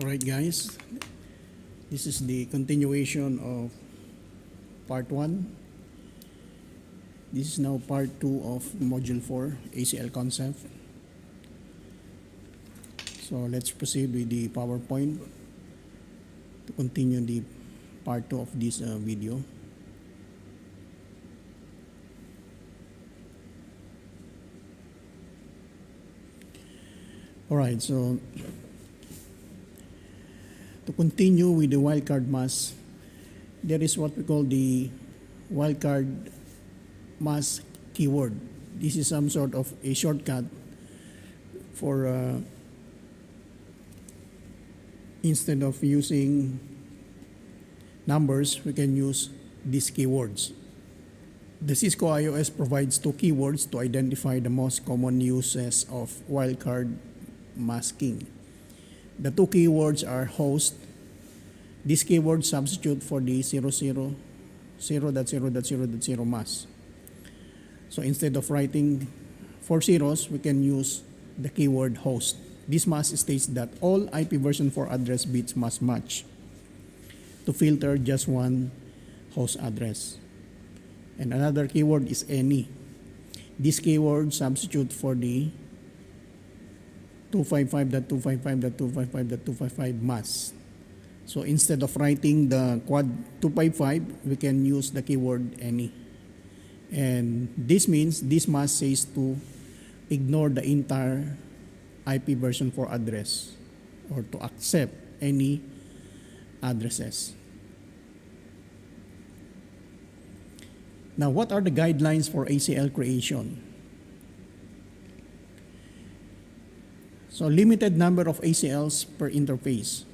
Alright guys, this is the continuation of part 1. This is now part 2 of module 4, ACL concept. So let's proceed with the PowerPoint to continue the part 2 of this video. Alright, so to continue with the wildcard mask, there is what we call the wildcard mask keyword. This is some sort of a shortcut for instead of using numbers, we can use these keywords. The Cisco iOS provides 2 keywords to identify the most common uses of wildcard masking. The 2 keywords are host. This keyword substitute for the 0.0.0.0.0 mask. So instead of writing 4 zeros, we can use the keyword host. This mask states that all IP version 4 address bits must match to filter just one host address. And another keyword is any. This keyword substitute for the 255.255.255.255 mask. So instead of writing the quad 255, we can use the keyword any. And this means this mask says to ignore the entire IP version 4 address or to accept any addresses. Now, what are the guidelines for ACL creation? So limited number of ACLs per interface.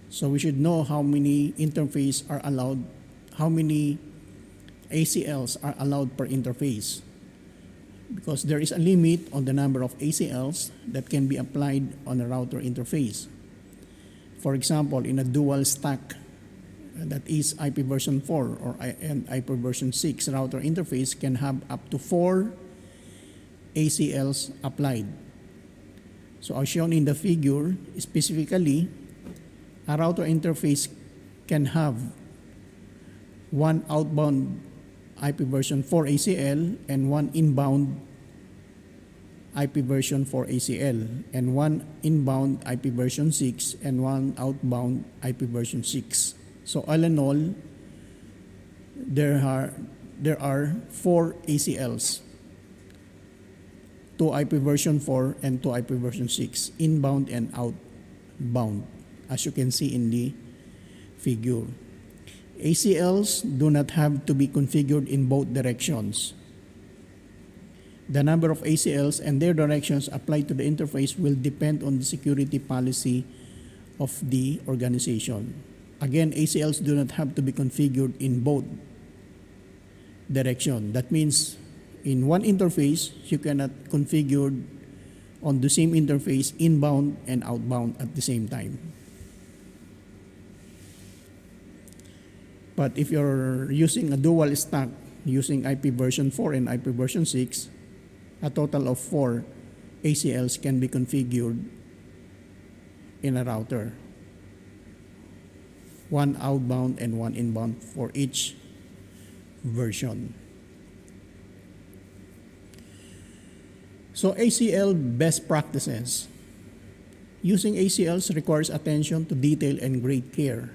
So we should know how many interfaces are allowed, how many ACLs are allowed per interface. Because there is a limit on the number of ACLs that can be applied on a router interface. For example, in a dual stack that is IP version 4 or IP version 6 router interface can have up to 4 ACLs applied. So as shown in the figure, specifically, a router interface can have 1 outbound IP version 4 ACL and 1 inbound IP version 4 ACL and 1 inbound IP version 6 and 1 outbound IP version 6. So all in all, there are 4 ACLs. 2 IP version 4 and 2 IP version 6, inbound and outbound, as you can see in the figure. ACLs do not have to be configured in both directions. The number of ACLs and their directions applied to the interface will depend on the security policy of the organization. Again, ACLs do not have to be configured in both directions. That means in one interface, you cannot configure on the same interface inbound and outbound at the same time. But if you're using a dual stack, using IP version 4 and IP version 6, a total of 4 ACLs can be configured in a router. 1 outbound and 1 inbound for each version. So ACL best practices. Using ACLs requires attention to detail and great care.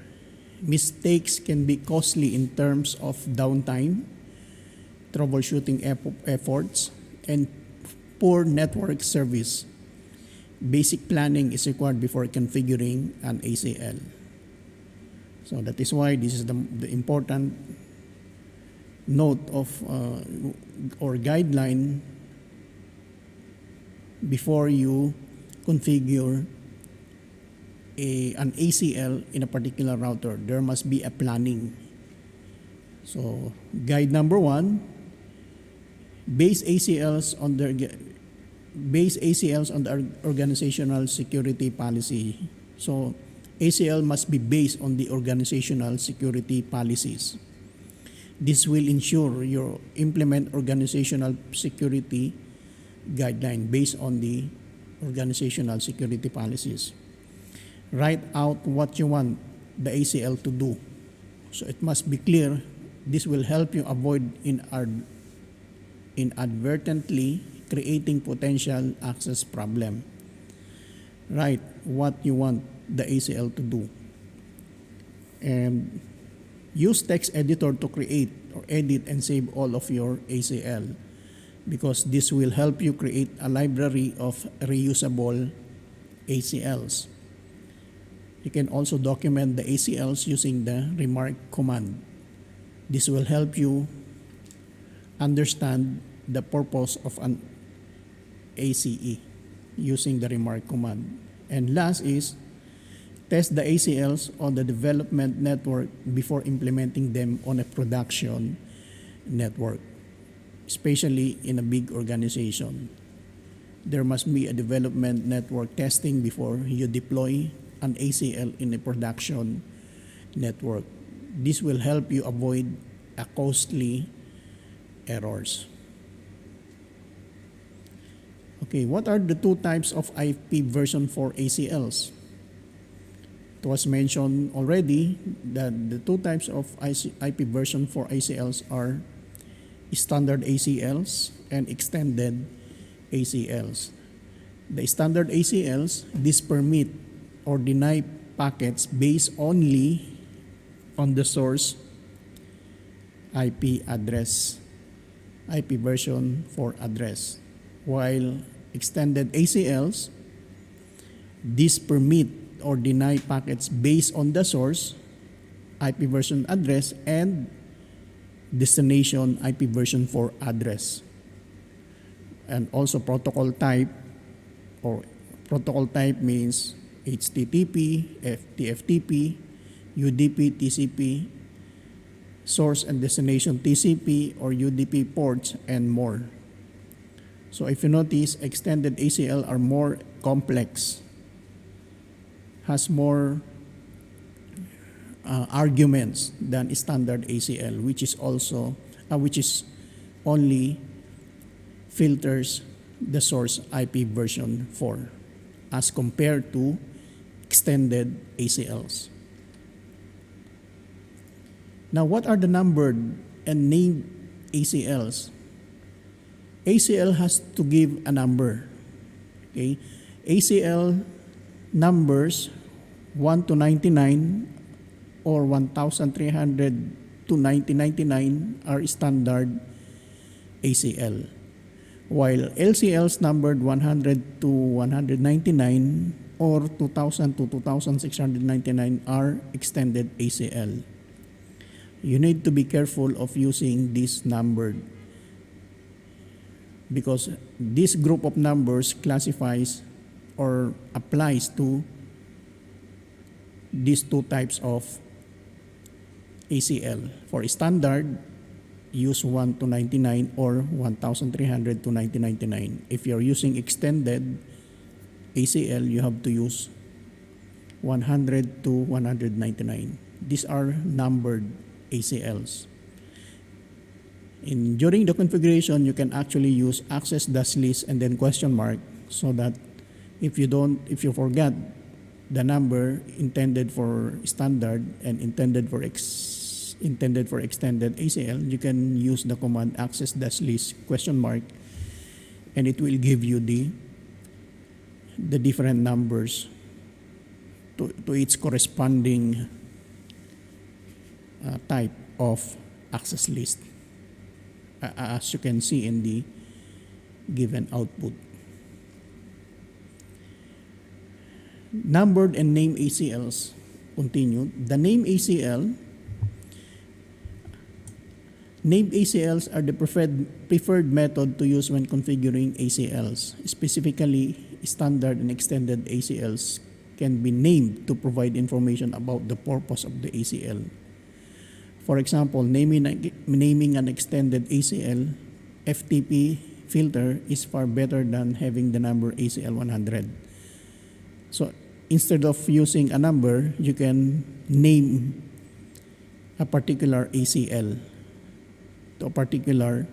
Mistakes can be costly in terms of downtime, troubleshooting efforts, and poor network service. Basic planning is required before configuring an ACL. So that is why this is the important note of or guideline before you configure an ACL in a particular router. There must be a planning. So guide number 1, base ACLs on the organizational security policy. So ACL must be based on the organizational security policies. This will ensure you implement organizational security guideline based on the organizational security policies. write out what you want the ACL to do. So it must be clear. This will help you avoid inadvertently creating potential access problem. Write what you want the ACL to do. And use text editor to create or edit and save all of your ACL, because this will help you create a library of reusable ACLs. You can also document the ACLs using the remark command. This will help you understand the purpose of an ACE using the remark command. And last is test the ACLs on the development network before implementing them on a production network, especially in a big organization. There must be a development network testing before you deploy an ACL in a production network. This will help you avoid a costly errors. Okay, what are the two types of IP version for ACLs? It was mentioned already that the two types of IP version for ACLs are standard ACLs and extended ACLs. The standard ACLs, this permit or deny packets based only on the source IP address, IP version for address. While extended ACLs, this permit or deny packets based on the source IP version address and destination IP version for address. And also protocol type, or protocol type means HTTP, TFTP, UDP, TCP, source and destination TCP or UDP ports, and more. So if you notice, extended ACL are more complex, has more arguments than standard ACL, which is only filters the source IP version 4 as compared to extended ACLs. Now, what are the numbered and named ACLs? ACL has to give a number. Okay? ACL numbers 1 to 99 or 1,300 to 1999 are standard ACL, while LCLs numbered 100 to 199 or 2,000 to 2,699 are extended ACL. You need to be careful of using this numbered, because this group of numbers classifies or applies to these two types of ACL. For standard, use 1 to 99 or 1,300 to 1999. If you're using extended ACL, you have to use 100 to 199. These are numbered ACLs. During the configuration, you can actually use access -list and then question mark, so that if you forget the number intended for standard and intended for extended ACL, you can use the command access -list question mark, and it will give you the different numbers to its corresponding type of access list, as you can see in the given output. Numbered and named ACLs. Continue. The named ACLs are the preferred method to use when configuring ACLs. Specifically, standard and extended ACLs can be named to provide information about the purpose of the ACL. For example, naming an extended ACL FTP filter is far better than having the number ACL 100. So instead of using a number, you can name a particular ACL to a particular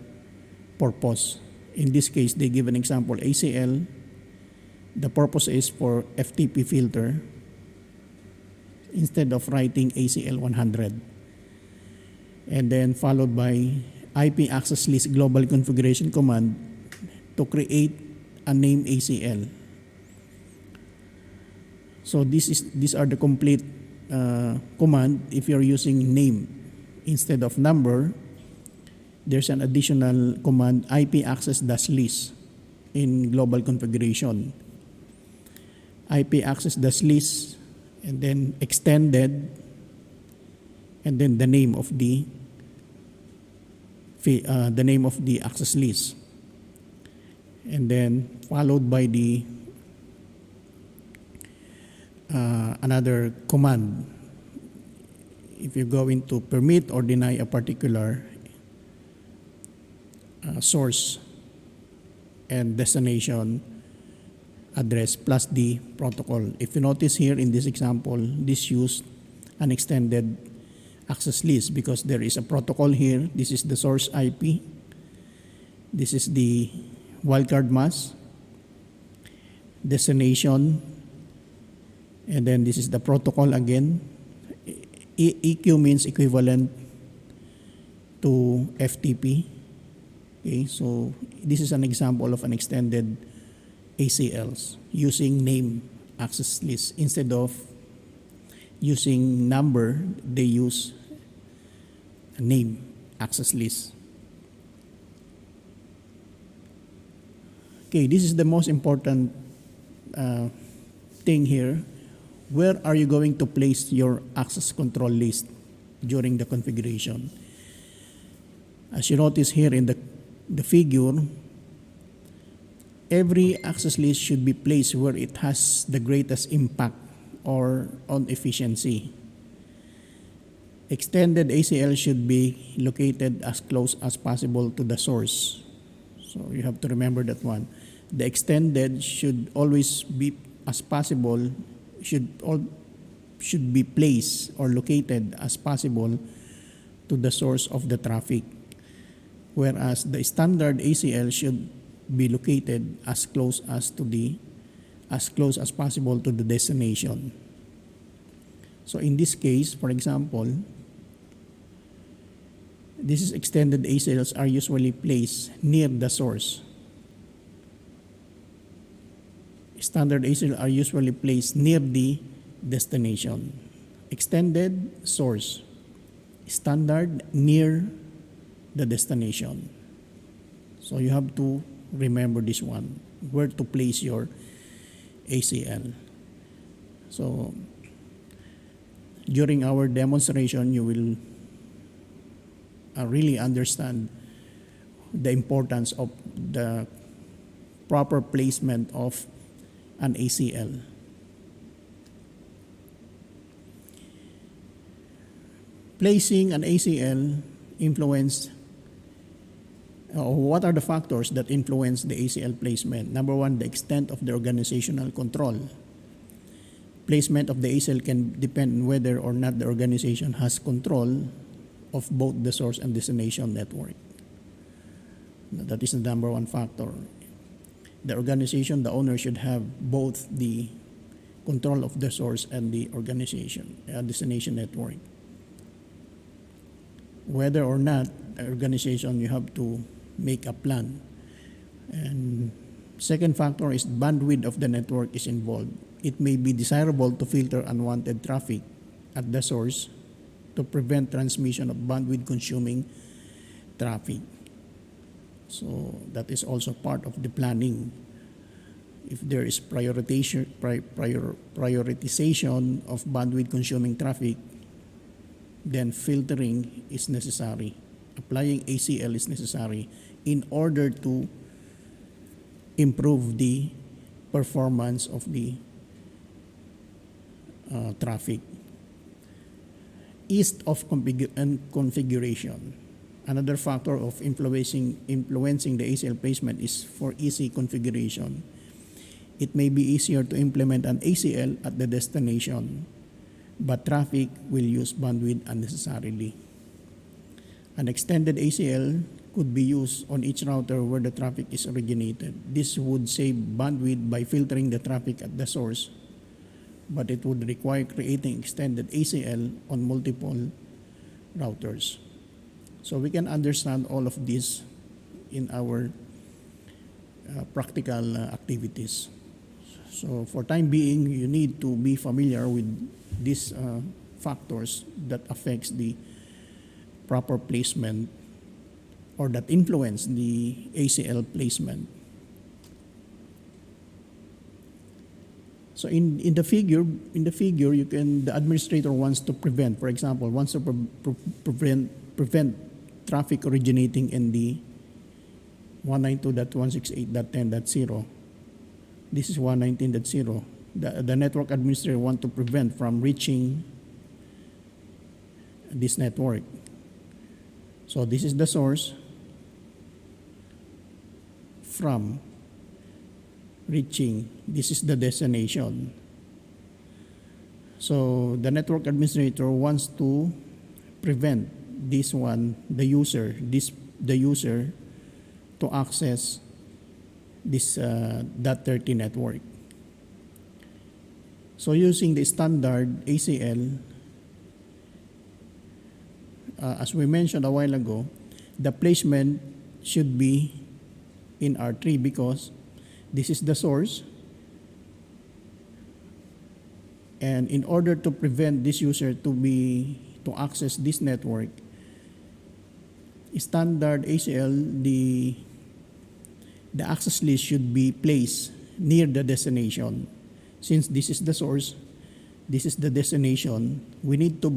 purpose. In this case, they give an example. ACL, the purpose is for FTP filter, instead of writing ACL 100. And then followed by IP access list global configuration command to create a name ACL. So these are the complete command. If you're using name instead of number, there's an additional command, IP access dash list in global configuration. IP access dash list, and then extended, and then the name of the access list, and then followed by the another command. If you go into permit or deny a particular source and destination address plus the protocol. If you notice here in this example, this used an extended access list because there is a protocol here. This is the source IP. This is the wildcard mask, destination, and then this is the protocol again. EQ means equivalent to FTP. Okay, so this is an example of an extended ACLs using name access list. Instead of using number, they use a name access list. Okay, this is the most important thing here. Where are you going to place your access control list during the configuration? As you notice here in the figure, every access list should be placed where it has the greatest impact or on efficiency. Extended ACL should be located as close as possible to the source. So you have to remember that one. The extended should always be as possible, should be placed or located as possible to the source of the traffic. Whereas the standard ACL should be located as close as possible to the destination. So in this case, for example, this is extended ACLs are usually placed near the source. Standard ACL are usually placed near the destination. Extended, source. Standard, near the destination. So you have to remember this one, where to place your ACL. So during our demonstration, you will really understand the importance of the proper placement of an ACL. Placing an ACL what are the factors that influence the ACL placement? Number one, the extent of the organizational control. Placement of the ACL can depend on whether or not the organization has control of both the source and destination network. That is the number one factor. The organization, the owner should have both the control of the source and the organization, destination network. Whether or not the organization, you have to make a plan. And second factor is bandwidth of the network is involved. It may be desirable to filter unwanted traffic at the source to prevent transmission of bandwidth consuming traffic. So that is also part of the planning. If there is prioritization of bandwidth consuming traffic, then filtering is necessary. Applying ACL is necessary in order to improve the performance of the traffic. Ease of configuration. Another factor of influencing the ACL placement is for easy configuration. It may be easier to implement an ACL at the destination, but traffic will use bandwidth unnecessarily. An extended ACL could be used on each router where the traffic is originated. This would save bandwidth by filtering the traffic at the source but it would require creating extended ACL on multiple routers. So we can understand all of this in our practical activities. So for time being, you need to be familiar with these factors that affects the proper placement or that influence the ACL placement. So in the figure, you can, the administrator wants to prevent, for example, wants to prevent traffic originating in the 192.168.10.0. This is 119.0. The network administrator wants to prevent from reaching this network. So this is the source from reaching, this is the destination. So the network administrator wants to prevent this one, the user to access this .30 network. So using the standard ACL, as we mentioned a while ago, the placement should be in R3 because this is the source, and in order to prevent this user to access this network, standard ACL, the access list should be placed near the destination. Since this is the source, this is the destination, we need to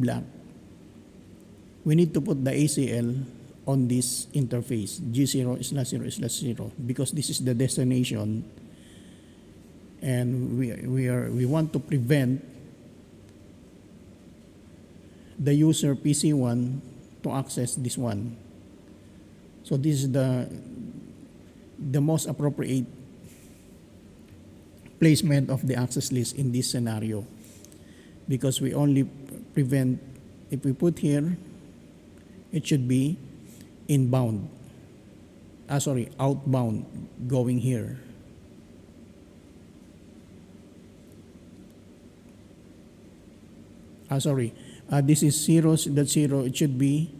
put the ACL on this interface, G0/0/0, because this is the destination, and we want to prevent the user PC1 to access this one. So this is the most appropriate placement of the access list in this scenario, because we only prevent, if we put here, it should be outbound going here. This is 0.0, it should be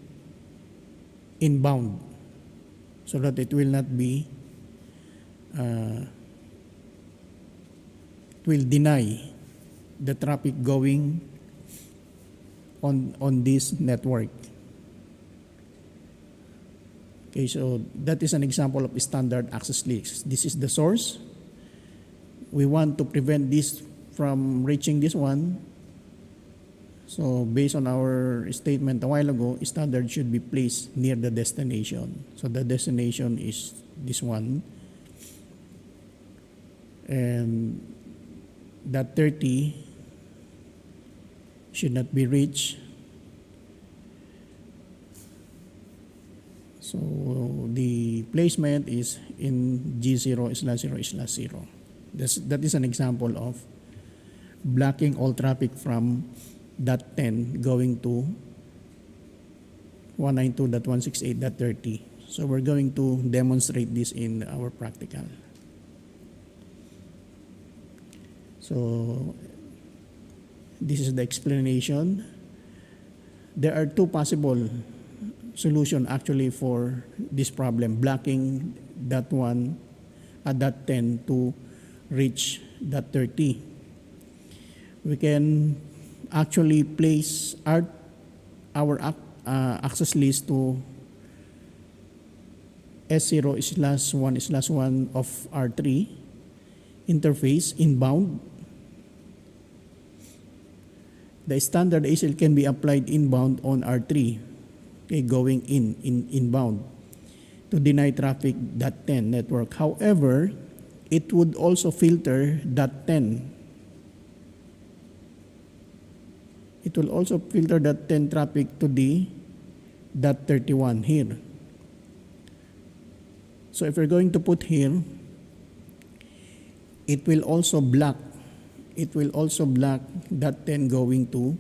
inbound, so that it will not be, it will deny the traffic going on this network. Okay, so that is an example of standard access list. This is the source. We want to prevent this from reaching this one. So based on our statement a while ago, standard should be placed near the destination. So the destination is this one. And that 30 should not be reached. So the placement is in G0/0/0. That is an example of blocking all traffic from .10 going to 192.168.30. So we're going to demonstrate this in our practical. So this is the explanation. There are two possible solution actually for this problem, blocking .1 at .10 to reach .30. We can actually place our access list to S0/1/1 of R3 interface inbound. The standard ACL can be applied inbound on R3, okay, going inbound to deny traffic .10 network. However, it would also filter .10. It will also filter .10 traffic to the .31 here. So if we're going to put here, it will also block .10 going to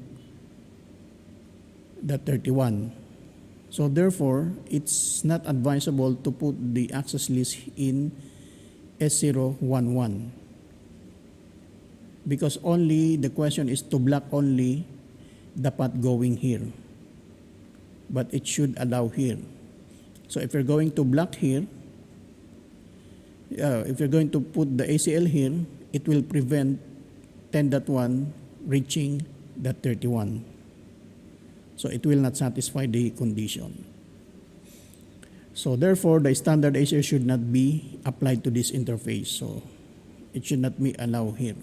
.31. So therefore, it's not advisable to put the access list in S011. because only the question is to block only the path going here, but it should allow here. So if you're going to block here, if you're going to put the ACL here, it will prevent 10.1 reaching the 31. So it will not satisfy the condition. So therefore, the standard ACL should not be applied to this interface. So it should not be allowed here.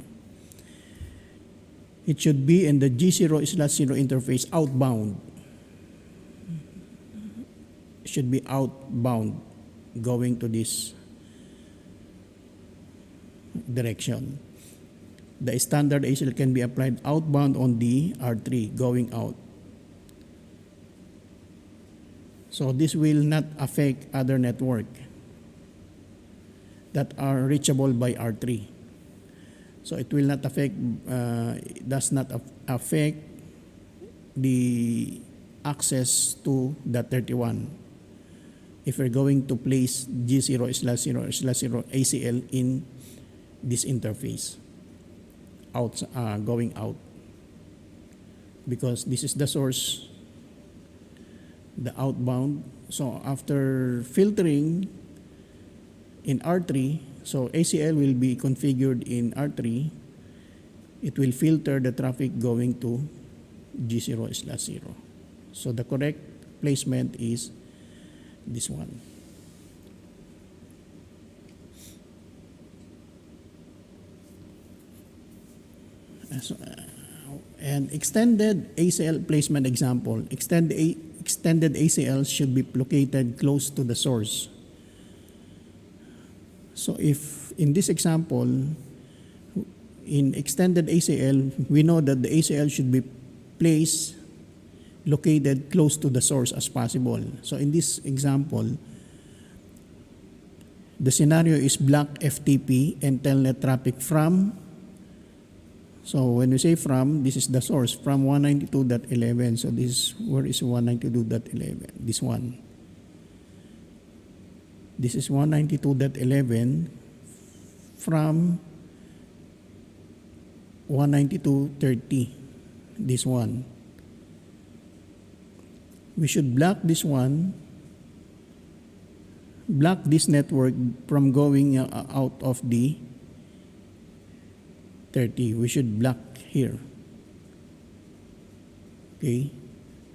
It should be in the G0/0 interface outbound. It should be outbound going to this direction. The standard ACL can be applied outbound on the R3 going out. So this will not affect other network that are reachable by R3. So it will not affect, does not affect the access to the 31 if we're going to place G0/0/0 ACL in this interface going out, because this is the source, the outbound. So after filtering in R3, so ACL will be configured in R3. It will filter the traffic going to G0/0. So the correct placement is this one. And extended ACL placement example. Extended ACL should be located close to the source. So if in this example, in extended ACL, we know that the ACL should be placed located close to the source as possible. So in this example, the scenario is block FTP and telnet traffic from. So when we say from, this is the source, from 192.11. So this, where is 192.11? This one. This is 192.11 from 192.30. This one. We should block this one, block this network from going out of the 30. We should block here. Okay.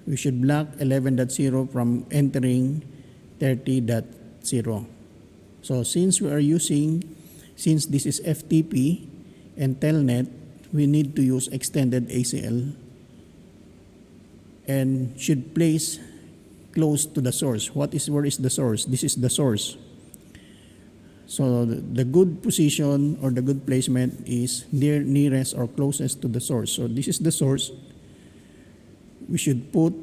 We should block 11.0 from entering 30.0. So since we are using, since this is FTP and telnet, we need to use extended ACL and should place close to the source. Where is the source? This is the source. So the good position or the good placement is nearest or closest to the source. So this is the source. We should put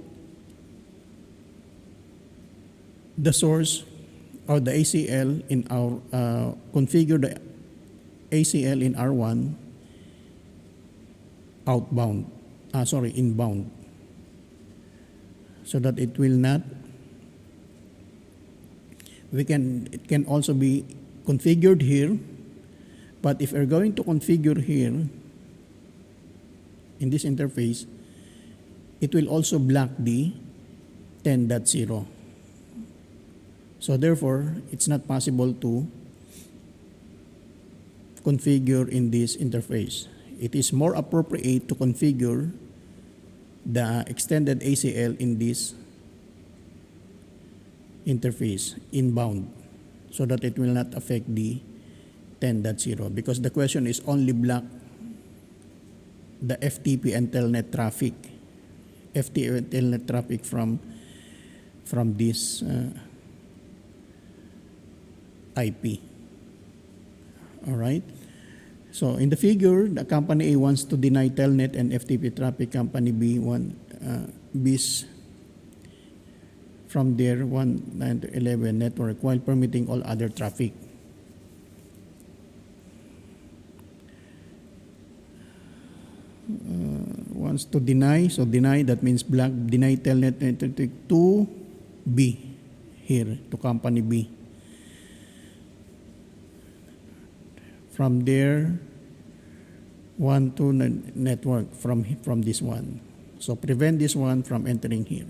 the source or the ACL in our, configure the ACL in R1 inbound. So that it will not, it can also be configured here, but if we're going to configure here in this interface, it will also block the 10.0. So therefore, it's not possible to configure in this interface. It is more appropriate to configure the extended ACL in this interface inbound, so that it will not affect the 10.0, because the question is only block the FTP and telnet traffic, FTP and telnet traffic from this IP. All right. So in the figure, the company A wants to deny telnet and FTP traffic. Company B B's from their 1 to 11 network while permitting all other traffic. Wants to deny, so deny, that means block, deny telnet to B here, to company B. From there network from this one. So prevent this one from entering here.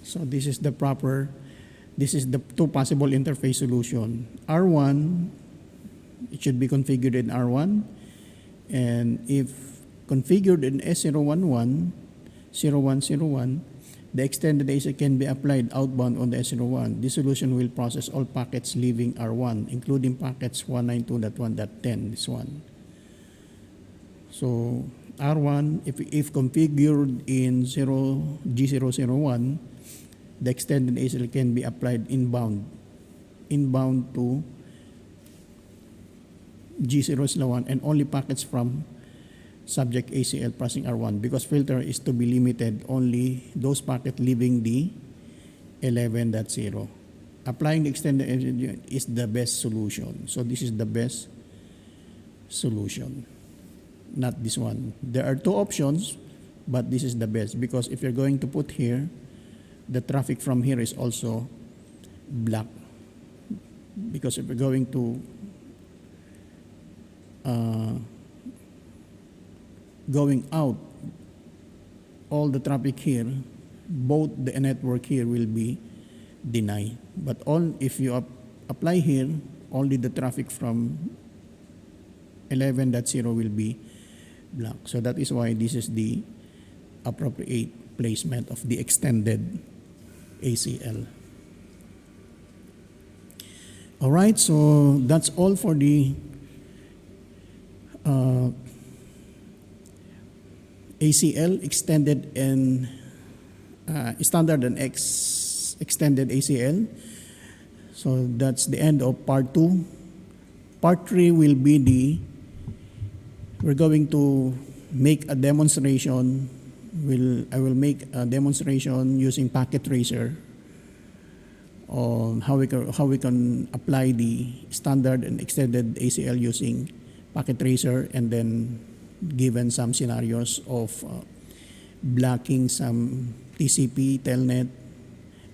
So this is the two possible interface solution. R1, it should be configured in R1, and if configured in S011, 0101, the extended AC can be applied outbound on the S01. This solution will process all packets leaving R1, including packets 192.1.10, this one. So R1, if configured in G001, the extended ACL can be applied inbound to G001, and only packets from subject ACL processing R1, because filter is to be limited only those packets leaving the 11.0. Applying the extended ACL is the best solution. So this is the best solution, not this one. There are two options, but this is the best, because if you're going to put here, the traffic from here is also blocked, because if we're going to going out, all the traffic here, both the network here will be denied. But if you apply here, only the traffic from 11.0 will be blocked. So that is why this is the appropriate placement of the extended ACL. All right, so that's all for the ACL extended and standard and extended ACL. So that's the end of part 2. Part 3 will be we're going to make a demonstration. I will make a demonstration using packet tracer on how we can apply the standard and extended ACL using packet tracer, and then given some scenarios of blocking some TCP, telnet,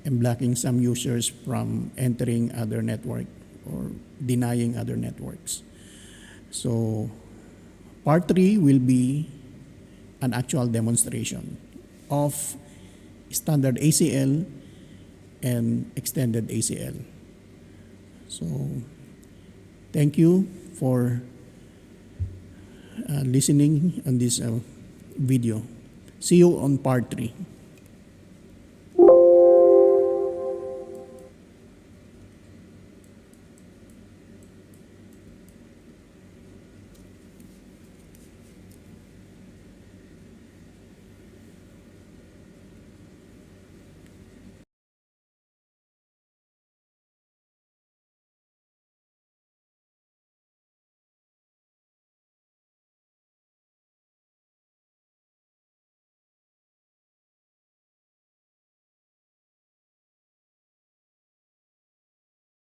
and blocking some users from entering other network or denying other networks. So part 3 will be an actual demonstration of standard ACL and extended ACL. So thank you for listening on this video. See you on part 3.